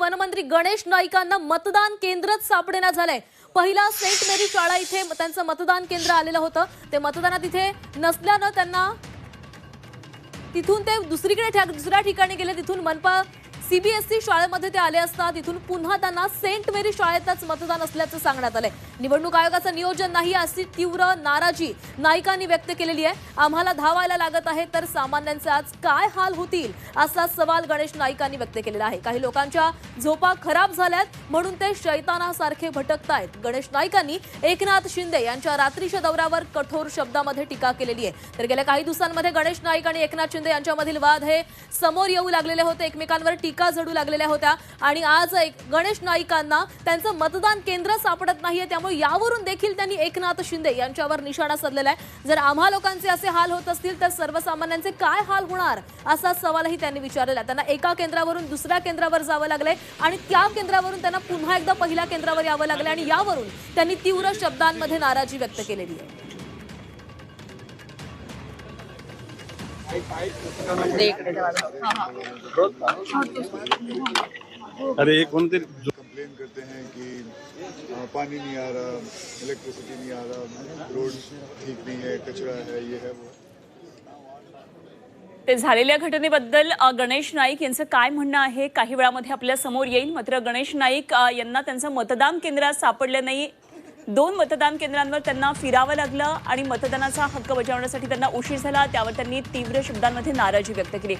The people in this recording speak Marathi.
वनमंत्री गणेश नाईकांना मतदान केंद्रच सापडेना झालंय। पहिला सेंट मेरी शाळा इथे त्यांचं मतदान केंद्र आलेलं होतं। ते मतदानात इथे नसल्यानं त्यांना तिथून ते दुसऱ्या ठिकाणी गेले। तिथून मनपा सीबीएसई शाळेमध्ये ते आले असता तिथून पुन्हा त्यांना सेंट मेरी शाळेतच मतदान असल्याचं सांगण्यात आलंय। निवडणूक आयोगाचं नियोजन नाही अशी तीव्र नाराजी नाईकांनी व्यक्त केलेली आहे। आम्हाला धावायला लागत आहे तर सामान्यांचे आज काय हाल होतील असा सवाल गणेश नाईकांनी व्यक्त केलेला आहे। काही लोकांच्या झोपा खराब झाल्यात म्हणून ते शैतानासारखे भटकतायत। गणेश नाईकांनी एकनाथ शिंदे यांच्या रात्रीच्या दौऱ्यावर कठोर शब्दामध्ये टीका केलेली आहे। तर गेल्या काही दिवसांमध्ये गणेश नाईक आणि एकनाथ शिंदे यांच्यामधील वाद हे समोर येऊ लागलेले होते। एकमेकांवर टीका झडू लागलेल्या होत्या आणि आज गणेश नाईकांना त्यांचं मतदान केंद्र सापडत नाहीये। त्यामुळे यावरून देखील त्यांनी एकनाथ शिंदे यांच्यावर निशाणा साधलेला आहे। जर आम्हा लोकांचे असे हाल होत असतील तर सर्वसामान्यांचे काय हाल होणार असा सवालही त्यांनी विचारलेला। त्यांना एका केंद्रावरून दुसऱ्या केंद्रावर जावं लागले आणि त्या केंद्रावरून त्यांना पुन्हा एकदा पहिल्या केंद्रावर यावं लागले आणि यावरून त्यांनी तीव्र शब्दांमध्ये नाराजी व्यक्त केलेली आहे। अरे एक कोणते जो कंप्लेन करते हैं कि पानी नहीं आ रहा, इलेक्ट्रिसिटी नहीं आ रहा, रोड ठीक नहीं है, कचरा है, ये है वो। ते झालेल्या घटनेबद्दल गणेश नाईक यांचं काय म्हणणं आहे काही वेळामध्ये आपल्या समोर येईल। मात्र गणेश नाईक यांना त्यांचं मतदान केंद्र सापडलं नाही। 2 मतदान केंद्रांवर त्यांना फिरावं लागलं आणि मतदानाचा हक्क बजावण्यासाठी त्यांना उशीर झाला। त्यावर त्यांनी तीव्र शब्दांमध्ये नाराजी व्यक्त केली।